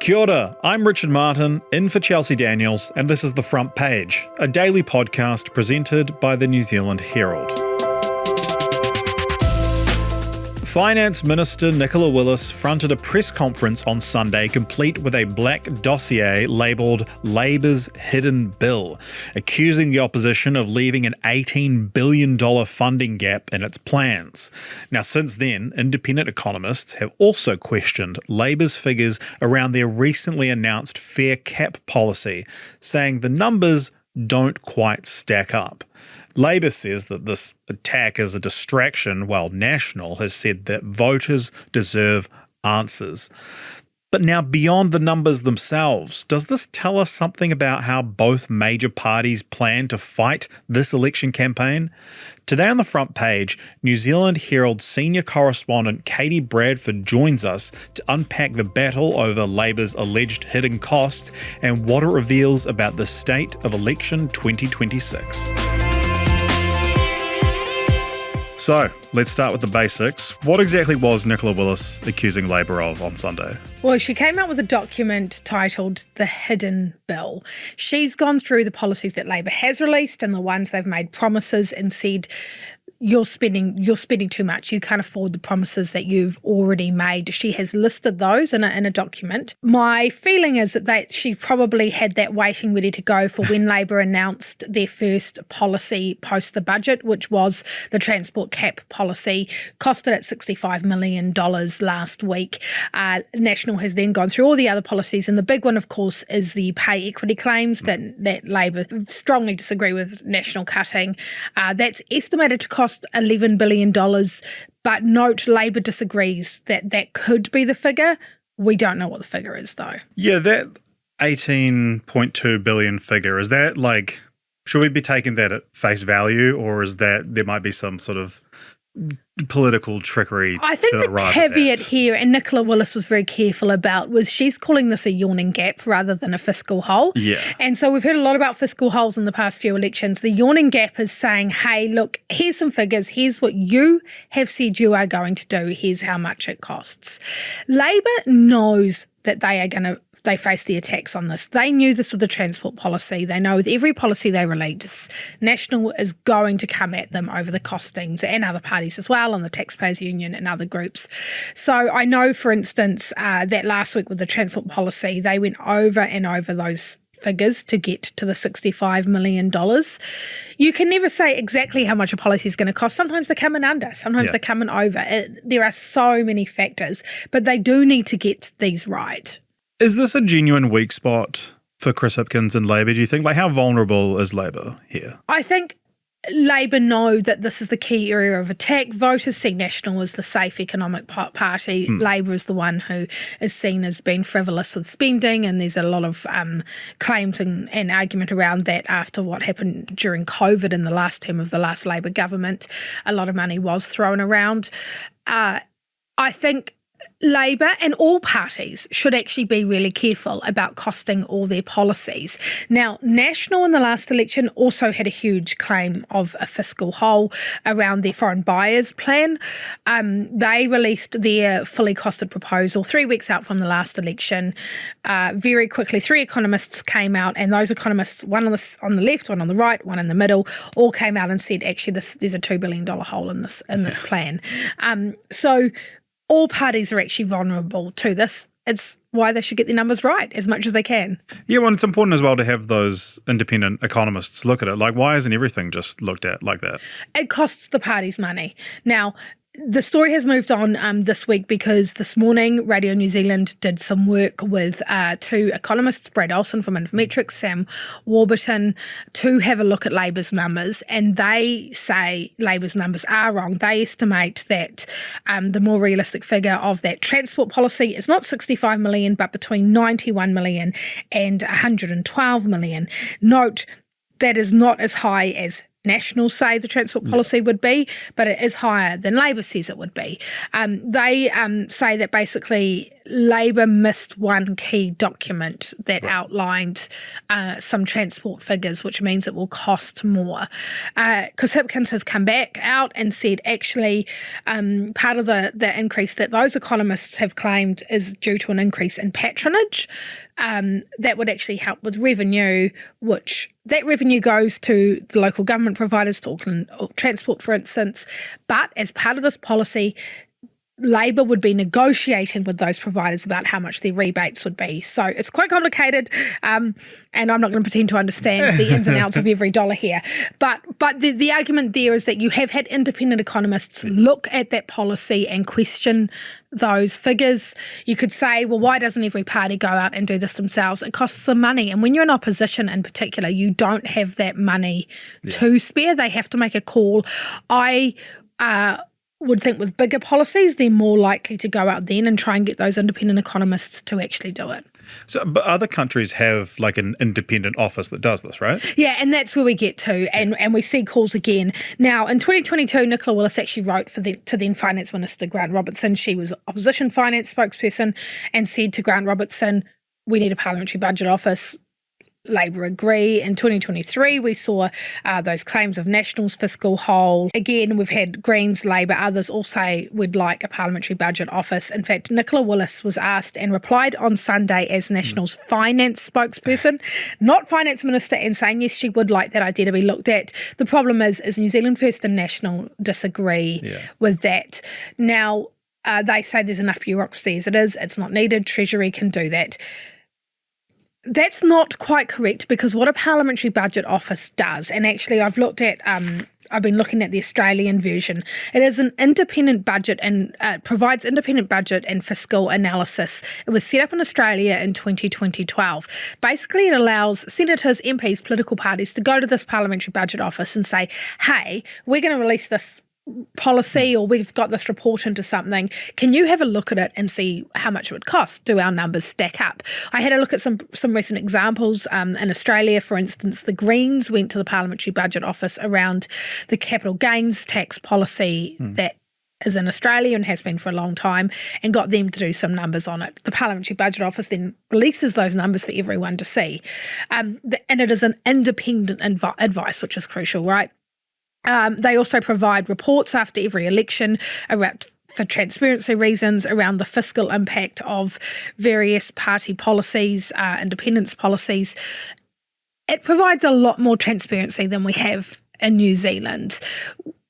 Kia ora, I'm Richard Martin, in for Chelsea Daniels, and this is The Front Page, a daily podcast presented by the New Zealand Herald. Finance Minister Nicola Willis fronted a press conference on Sunday complete with a black dossier labelled Labour's Hidden Bill, accusing the opposition of leaving an $18 billion funding gap in its plans. Now, since then, independent economists have also questioned Labour's figures around their recently announced fair cap policy, saying the numbers don't quite stack up. Labour says that this attack is a distraction, while National has said that voters deserve answers. But now, beyond the numbers themselves, does this tell us something about how both major parties plan to fight this election campaign? Today on The Front Page, New Zealand Herald senior correspondent Katie Bradford joins us to unpack the battle over Labour's alleged hidden costs and what it reveals about the state of election 2026. So, let's start with the basics. What exactly was Nicola Willis accusing Labour of on Sunday? Well, she came out with a document titled The Hidden Bill. She's gone through the policies that Labour has released and the ones they've made promises and said, you're spending too much. You can't afford the promises that you've already made. She has listed those in a document. My feeling is that she probably had that waiting ready to go for when Labour announced their first policy post the budget, which was the transport cap policy, costed at $65 million last week. National has then gone through all the other policies, and the big one, of course, is the pay equity claims that Labour strongly disagree with National cutting. That's estimated to cost $11 billion, but note Labour disagrees that could be the figure. We don't know what the figure is, though. Yeah, that 18.2 billion figure, is that like, should we be taking that at face value, or is that there might be some sort of political trickery? I think the caveat here, and Nicola Willis was very careful about, was she's calling this a yawning gap rather than a fiscal hole. Yeah. And so we've heard a lot about fiscal holes in the past few elections. The yawning gap is saying, hey, look, here's some figures. Here's what you have said you are going to do. Here's how much it costs. Labour knows that they face the attacks on this. They knew this with the transport policy. They know with every policy they release, National is going to come at them over the costings, and other parties as well, and the Taxpayers Union and other groups. So I know, for instance, that last week with the transport policy, they went over and over those figures to get to the $65 million. You can never say exactly how much a policy is going to cost. Sometimes they come in under, sometimes they come in over. There are so many factors, but they do need to get these right. Is this a genuine weak spot for Chris Hipkins and Labour, do you think? Like, how vulnerable is Labour here? I think Labour know that this is the key area of attack. Voters see National as the safe economic party. Labour is the one who is seen as being frivolous with spending, and there's a lot of claims and argument around that after what happened during COVID in the last term of the last Labour government. A lot of money was thrown around. I think Labour and all parties should actually be really careful about costing all their policies. Now, National in the last election also had a huge claim of a fiscal hole around their foreign buyers plan. They released their fully costed proposal 3 weeks out from the last election. Very quickly, 3 economists came out, and those economists, one on the left, one on the right, one in the middle, all came out and said, actually, there's a $2 billion hole in this plan. So all parties are actually vulnerable to this. It's why they should get their numbers right as much as they can. Yeah, well, it's important as well to have those independent economists look at it. Like, why isn't everything just looked at like that? It costs the parties money. Now, the story has moved on this week because this morning Radio New Zealand did some work with 2 economists, Brad Olsen from Infometrics, Sam Warburton, to have a look at Labour's numbers, and they say Labour's numbers are wrong. They estimate that the more realistic figure of that transport policy is not 65 million, but between 91 million and 112 million. Note, that is not as high as Nationals say the transport policy would be, but it is higher than Labor says it would be. They say that basically Labor missed one key document that outlined some transport figures, which means it will cost more. Chris Hipkins has come back out and said actually part of the increase that those economists have claimed is due to an increase in patronage. That would actually help with revenue, which that revenue goes to the local government providers, to Auckland Transport, for instance. But as part of this policy, Labor would be negotiating with those providers about how much their rebates would be. So it's quite complicated, and I'm not going to pretend to understand the ins and outs of every dollar here. But the argument there is that you have had independent economists look at that policy and question those figures. You could say, well, why doesn't every party go out and do this themselves? It costs some money. And when you're in opposition in particular, you don't have that money to spare. They have to make a call. I would think with bigger policies, they're more likely to go out then and try and get those independent economists to actually do it. So, but other countries have like an independent office that does this, right? Yeah, and that's where we get to, and we see calls again. Now, in 2022, Nicola Willis actually wrote to then Finance Minister Grant Robertson. She was opposition finance spokesperson and said to Grant Robertson, we need a parliamentary budget office. Labor agree. In 2023, we saw those claims of Nationals' fiscal hole. Again, we've had Greens, Labor, others all say we'd like a parliamentary budget office. In fact, Nicola Willis was asked and replied on Sunday as Nationals' finance spokesperson, not finance minister, and saying yes, she would like that idea to be looked at. The problem is New Zealand First and National disagree with that. Now, they say there's enough bureaucracy as it is. It's not needed. Treasury can do that. That's not quite correct, because what a parliamentary budget office does, and actually I've been looking at the Australian version. It is an independent budget and provides independent budget and fiscal analysis. It was set up in Australia in 2012. Basically, it allows senators, MPs, political parties to go to this parliamentary budget office and say, hey, we're going to release this policy, or we've got this report into something. Can you have a look at it and see how much it would cost? Do our numbers stack up? I had a look at some recent examples. In Australia, for instance, the Greens went to the Parliamentary Budget Office around the capital gains tax policy that is in Australia and has been for a long time, and got them to do some numbers on it. The Parliamentary Budget Office then releases those numbers for everyone to see. And it is an independent advice, which is crucial, right? They also provide reports after every election for transparency reasons around the fiscal impact of various party policies, independence policies. It provides a lot more transparency than we have in New Zealand.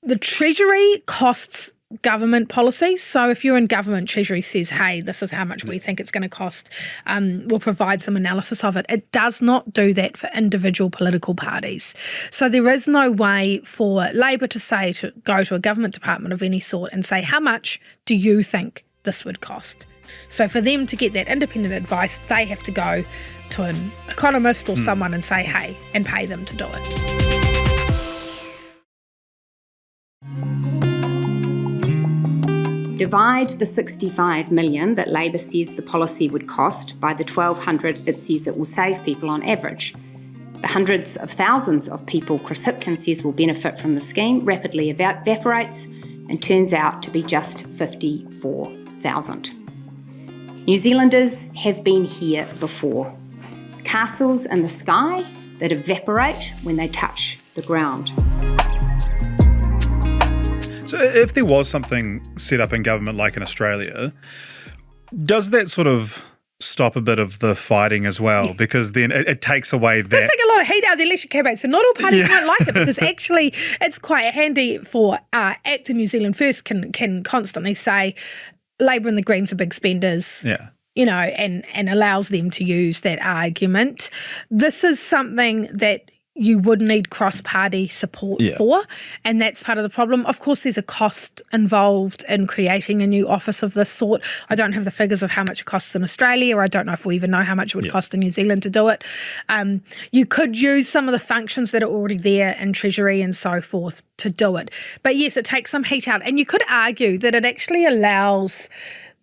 The Treasury costs government policies. So if you're in government, Treasury says, hey, this is how much we think it's going to cost. We'll provide some analysis of it. It does not do that for individual political parties. So there is no way for Labor to go to a government department of any sort and say, how much do you think this would cost? So for them to get that independent advice, they have to go to an economist or someone and say, hey, and pay them to do it. Divide the 65 million that Labor says the policy would cost by the 1,200 it says it will save people on average. The hundreds of thousands of people Chris Hipkins says will benefit from the scheme rapidly evaporates and turns out to be just 54,000. New Zealanders have been here before. Castles in the sky that evaporate when they touch the ground. So if there was something set up in government like in Australia, does that sort of stop a bit of the fighting as well? Because then it takes away that. There's like a lot of heat out of the election campaign, so not all parties might like it, because actually it's quite handy for ACT and New Zealand First can constantly say Labor and the Greens are big spenders. Yeah. You know, and allows them to use that argument. This is something that you would need cross-party support for, and that's part of the problem. Of course, there's a cost involved in creating a new office of this sort. I don't have the figures of how much it costs in Australia, or I don't know if we even know how much it would cost in New Zealand to do it. You could use some of the functions that are already there in Treasury and so forth to do it. But yes, it takes some heat out, and you could argue that it actually allows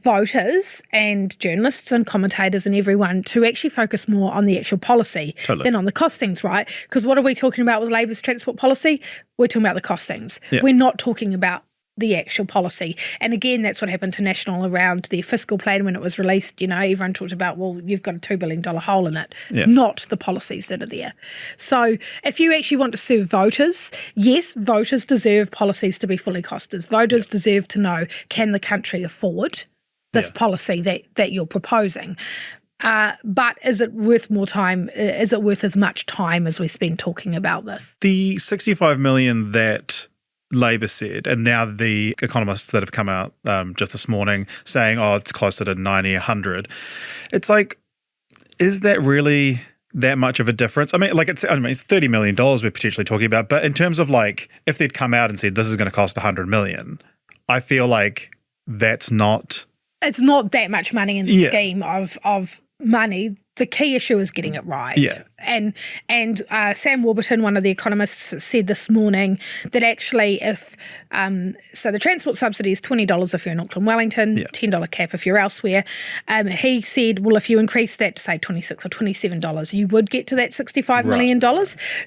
voters and journalists and commentators and everyone to actually focus more on the actual policy than on the costings, right? Because what are we talking about with Labour's transport policy? We're talking about the costings. Yeah. We're not talking about the actual policy. And again, that's what happened to National around their fiscal plan when it was released. Everyone talked about, well, you've got a $2 billion hole in it, not the policies that are there. So if you actually want to serve voters, yes, voters deserve policies to be fully costed. Voters deserve to know, can the country afford this policy that you're proposing? But is it worth more time? Is it worth as much time as we spend talking about this? The $65 million that Labour said, and now the economists that have come out just this morning saying, it's closer to 90, 100. It's like, is that really that much of a difference? It's $30 million we're potentially talking about, but in terms of if they'd come out and said this is going to cost $100 million, I feel like that's not... It's not that much money in the scheme of money. The key issue is getting it right. Yeah. And Sam Warburton, one of the economists, said this morning that actually if so the transport subsidy is $20 if you're in Auckland, Wellington, $10 cap if you're elsewhere. He said, well, if you increase that to say $26 or $27, you would get to that $65 million.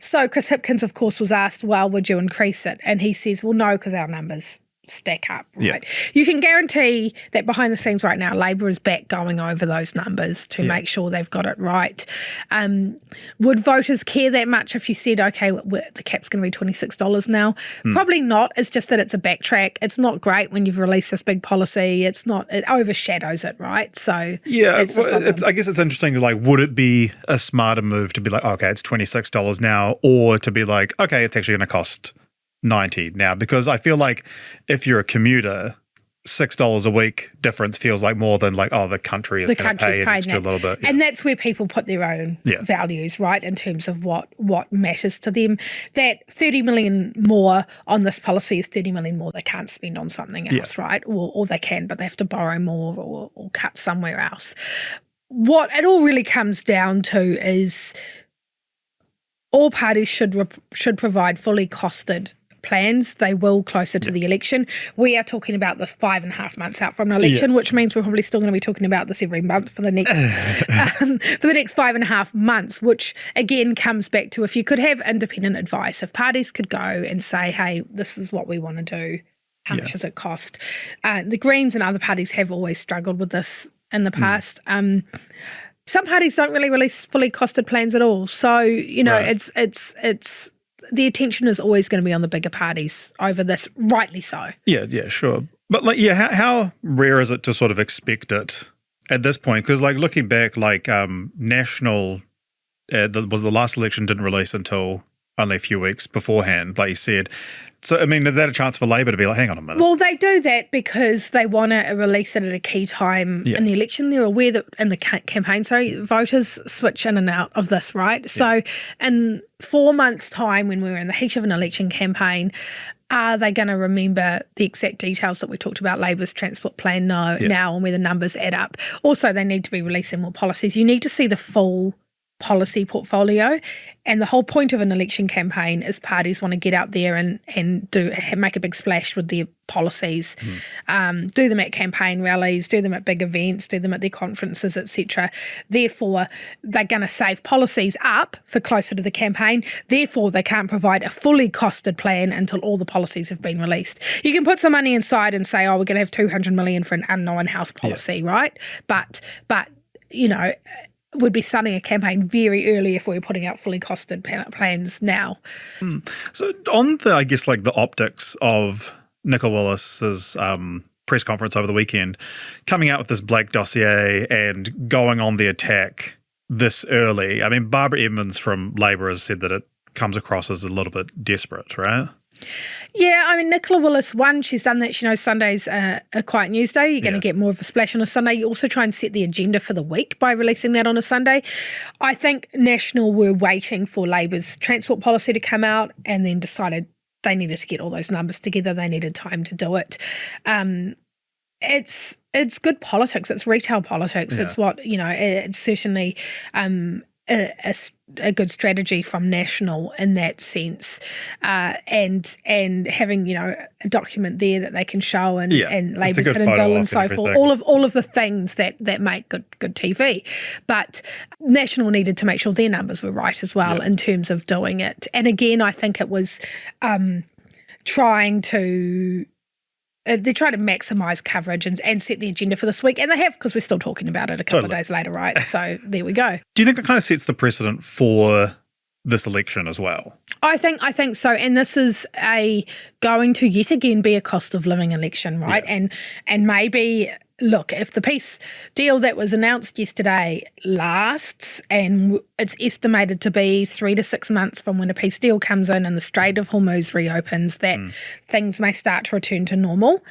So Chris Hipkins, of course, was asked, well, would you increase it? And he says, well, no, because our numbers stack up, right? Yeah. You can guarantee that behind the scenes right now, Labour is back going over those numbers to make sure they've got it right. Would voters care that much if you said, okay, the cap's going to be $26 now? Probably not. It's just that it's a backtrack. It's not great when you've released this big policy. It overshadows it, right? So I guess it's interesting. Would it be a smarter move to be like, okay, it's $26 now, or to be like, okay, it's actually going to cost $90 now? Because I feel like if you're a commuter, $6 a week difference feels like more than the country is going to pay an extra little bit. And that's where people put their own values, right, in terms of what matters to them. That $30 million more on this policy is $30 million more they can't spend on something else, right? Or they can, but they have to borrow more or cut somewhere else. What it all really comes down to is all parties should provide fully costed plans. They will closer to the election. We are talking about this 5.5 months out from an election, which means we're probably still going to be talking about this every month for the next 5.5 months, which again comes back to if you could have independent advice, if parties could go and say, hey, this is what we want to do, how much does it cost? The Greens and other parties have always struggled with this in the past. Some parties don't really release fully costed plans at all. So, it's the attention is always going to be on the bigger parties over this, rightly so. Yeah, sure. But how rare is it to sort of expect it at this point? Because looking back, National was the last election didn't release until only a few weeks beforehand, like you said. So, is that a chance for Labour to be like, hang on a minute? Well, they do that because they want to release it at a key time in the election. They're aware that in the campaign, voters switch in and out of this, right? Yeah. So in 4 months' time, when we're in the heat of an election campaign, are they going to remember the exact details that we talked about Labour's transport plan now and where the numbers add up? Also, they need to be releasing more policies. You need to see the full policy portfolio, and the whole point of an election campaign is parties want to get out there and make a big splash with their policies, do them at campaign rallies, do them at big events, do them at their conferences, etc. Therefore, they're going to save policies up for closer to the campaign. Therefore, they can't provide a fully costed plan until all the policies have been released. You can put some money inside and say, we're going to have $200 million for an unknown health policy, right? But we'd be starting a campaign very early if we were putting out fully costed plans now. So on the optics of Nicola Willis's press conference over the weekend, coming out with this Blake dossier and going on the attack this early, Barbara Edmonds from Labour has said that it comes across as a little bit desperate, right? Yeah, Nicola Willis, she's done that. She knows Sunday's a quiet news day. You're going to get more of a splash on a Sunday. You also try and set the agenda for the week by releasing that on a Sunday. I think National were waiting for Labour's transport policy to come out and then decided they needed to get all those numbers together. They needed time to do it. It's good politics. It's retail politics. It's what, it's certainly a good strategy from National in that sense, and having a document there that they can show and Labour's hidden bill and so forth, all of the things that make good TV. But National needed to make sure their numbers were right as well in terms of doing it. And again, I think it was trying to maximise coverage and set the agenda for this week. And they have, because we're still talking about it a couple of days later, right? So there we go. Do you think it kind of sets the precedent for this election as well? I think so. And this is going to yet again be a cost of living election, right? Yeah. And maybe, look, if the peace deal that was announced yesterday lasts, and it's estimated to be 3 to 6 months from when a peace deal comes in and the Strait of Hormuz reopens, that things may start to return to normal.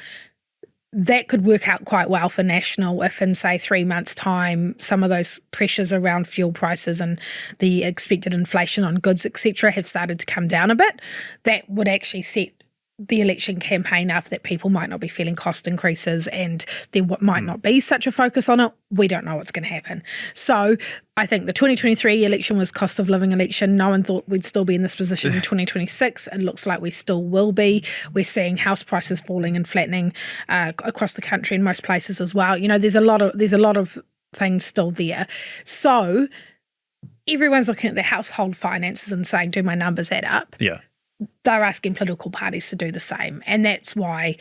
That could work out quite well for National if in, say, 3 months' time, some of those pressures around fuel prices and the expected inflation on goods, etc., have started to come down a bit. That would actually set the election campaign up, that people might not be feeling cost increases and there might not be such a focus on it. We don't know what's going to happen. So I think the 2023 election was cost of living election. No one thought we'd still be in this position in 2026. It looks like we still will be. We're seeing house prices falling and flattening across the country in most places as well. There's a lot of things still there. So everyone's looking at their household finances and saying, do my numbers add up? Yeah. They're asking political parties to do the same. And that's why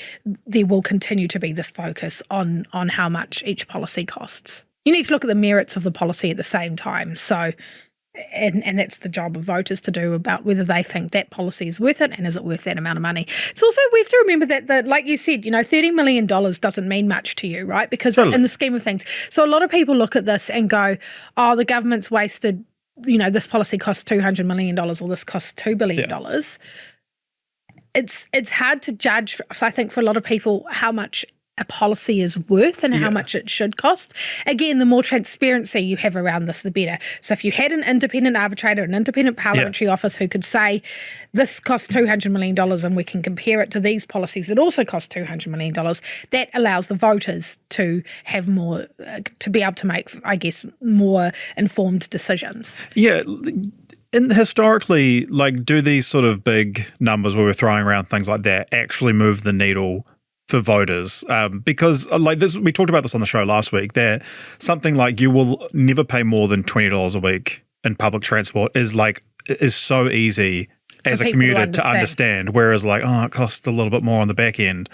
there will continue to be this focus on how much each policy costs. You need to look at the merits of the policy at the same time. So, and that's the job of voters to do, about whether they think that policy is worth it and is it worth that amount of money. It's also, we have to remember that, like you said, $30 million doesn't mean much to you, right? Because in the scheme of things. So a lot of people look at this and go, oh, the government's wasted, this policy costs $200 million or this costs $2 billion. Yeah. It's hard to judge, I think, for a lot of people how much a policy is worth and how much it should cost. Again, the more transparency you have around this, the better. So if you had an independent arbitrator, an independent parliamentary office who could say, this costs $200 million and we can compare it to these policies that also cost $200 million, that allows the voters to have more, to be able to make, I guess, more informed decisions. Yeah. And historically, do these sort of big numbers where we're throwing around things like that actually move the needle for voters? Because this, we talked about this on the show last week, that something like you will never pay more than $20 a week in public transport is so easy as a commuter to understand. Whereas it costs a little bit more on the back end.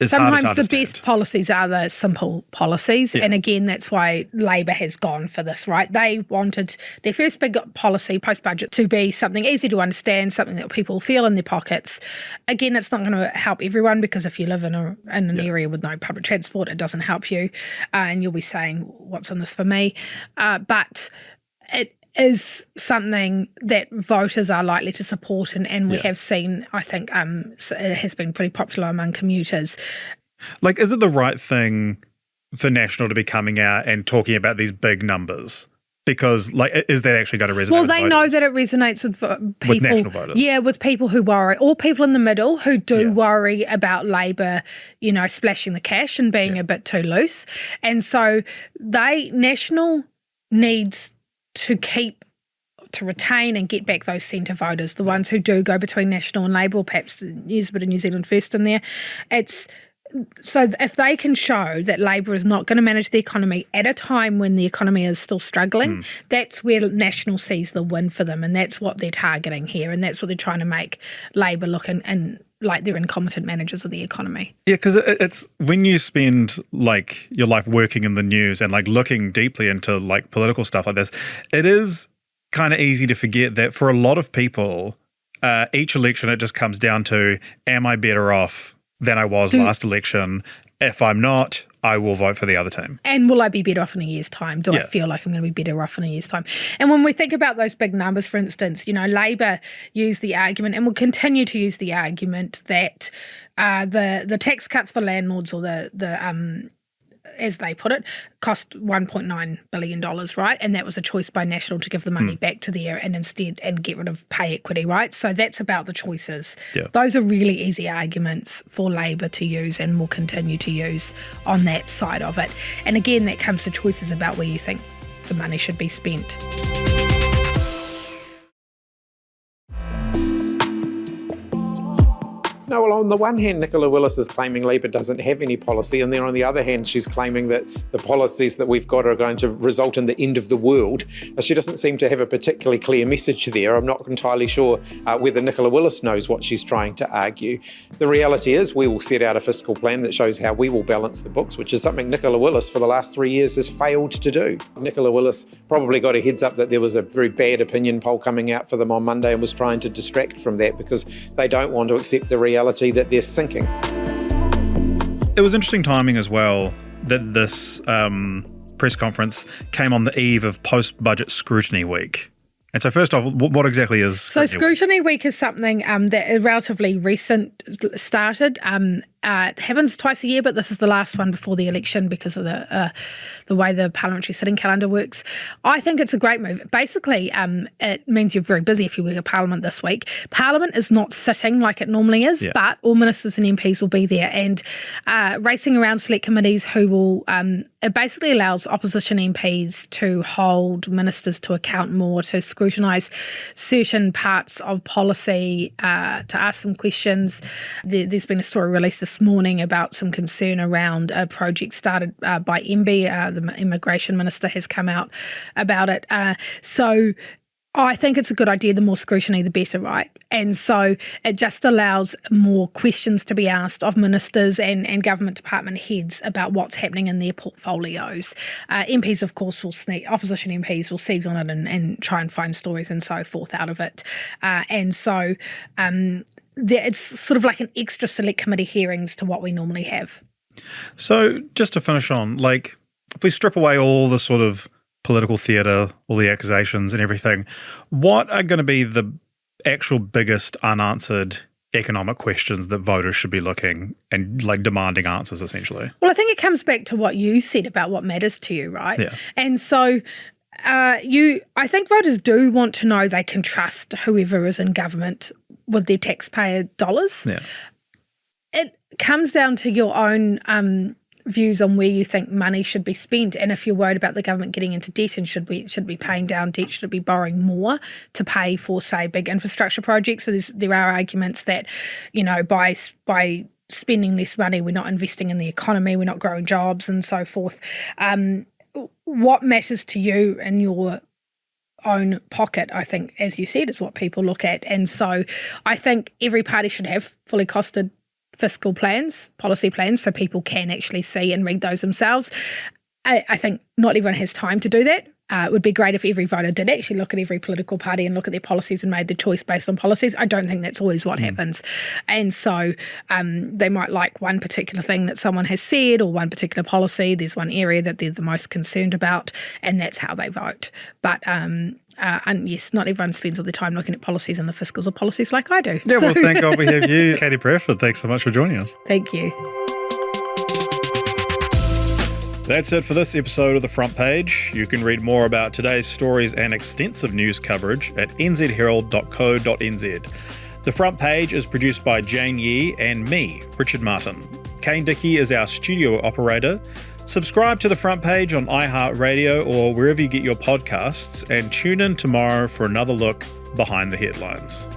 Sometimes the best policies are the simple policies. And again, that's why Labour has gone for this, right? They wanted their first big policy post-budget to be something easy to understand, something that people feel in their pockets. Again, it's not going to help everyone, because if you live in an area with no public transport, it doesn't help you. And you'll be saying, what's in this for me? But it is something that voters are likely to support, and we have seen, I think, it has been pretty popular among commuters. Is it the right thing for National to be coming out and talking about these big numbers? Because, is that actually going to resonate with voters? Well, they know that it resonates with people. With National voters. Yeah, with people who worry, or people in the middle who do worry about Labour, splashing the cash and being a bit too loose. And so National needs to retain and get back those centre voters, the ones who do go between National and Labour, or perhaps there's a bit of New Zealand First in there. So if they can show that Labour is not going to manage the economy at a time when the economy is still struggling, that's where National sees the win for them, and that's what they're targeting here, and that's what they're trying to make Labour look and like they're incompetent managers of the economy. Yeah, because it's when you spend your life working in the news and looking deeply into political stuff like this, it is kind of easy to forget that for a lot of people, each election it just comes down to, am I better off than I was last election? If I'm not, I will vote for the other team. And will I be better off in a year's time? Do I feel like I'm going to be better off in a year's time? And when we think about those big numbers, for instance, Labour used the argument, and will continue to use the argument, that the tax cuts for landlords, or the as they put it, cost $1.9 billion, right? And that was a choice by National to give the money back to there and get rid of pay equity, right? So that's about the choices. Yeah. Those are really easy arguments for Labour to use, and will continue to use on that side of it. And again, that comes to choices about where you think the money should be spent. No, well, on the one hand, Nicola Willis is claiming Labour doesn't have any policy, and then on the other hand, she's claiming that the policies that we've got are going to result in the end of the world. She doesn't seem to have a particularly clear message there. I'm not entirely sure whether Nicola Willis knows what she's trying to argue. The reality is we will set out a fiscal plan that shows how we will balance the books, which is something Nicola Willis for the last 3 years has failed to do. Nicola Willis probably got a heads up that there was a very bad opinion poll coming out for them on Monday and was trying to distract from that because they don't want to accept the reality that they're sinking. It was interesting timing as well that this press conference came on the eve of post-budget scrutiny week. And so first off, what exactly is Scrutiny Week is something that is relatively recent started. It happens twice a year, but this is the last one before the election because of the way the parliamentary sitting calendar works. I think it's a great move. Basically, it means you're very busy if you work at Parliament this week. Parliament is not sitting like it normally is, but all ministers and MPs will be there and racing around select committees who will it basically allows opposition MPs to hold ministers to account more, to scrutinise certain parts of policy, to ask some questions. There's been a story released this morning about some concern around a project started by MB. The Immigration Minister has come out about it. So I think it's a good idea. The more scrutiny, the better, right? And so it just allows more questions to be asked of ministers and government department heads about what's happening in their portfolios. MPs, of course, opposition MPs will seize on it and try and find stories and so forth out of it. It's sort of like an extra select committee hearings to what we normally have. So just to finish on, like, if we strip away all the sort of political theatre, all the accusations and everything, what are going to be the actual biggest unanswered economic questions that voters should be looking and like demanding answers essentially? Well, I think it comes back to what you said about what matters to you, right? Yeah. And so I think voters do want to know they can trust whoever is in government with their taxpayer dollars. Yeah. It comes down to your own views on where you think money should be spent, and if you're worried about the government getting into debt and should be paying down debt, should it be borrowing more to pay for, say, big infrastructure projects. So there are arguments that, you know, by spending less money, we're not investing in the economy, we're not growing jobs and so forth. What matters to you in your own pocket, I think, as you said, is what people look at. And so I think every party should have fully costed fiscal plans, policy plans, so people can actually see and read those themselves. I think not everyone has time to do that. It would be great if every voter did actually look at every political party and look at their policies and made the choice based on policies. I don't think that's always what happens. And so they might like one particular thing that someone has said or one particular policy. There's one area that they're the most concerned about, and that's how they vote. But and yes, not everyone spends all their time looking at policies and the fiscals of policies like I do. Yeah, well, thank God we have you, Katie Bradford. Thanks so much for joining us. Thank you. That's it for this episode of The Front Page. You can read more about today's stories and extensive news coverage at nzherald.co.nz. The Front Page is produced by Jane Yee and me, Richard Martin. Kane Dickey is our studio operator. Subscribe to The Front Page on iHeartRadio or wherever you get your podcasts, and tune in tomorrow for another look behind the headlines.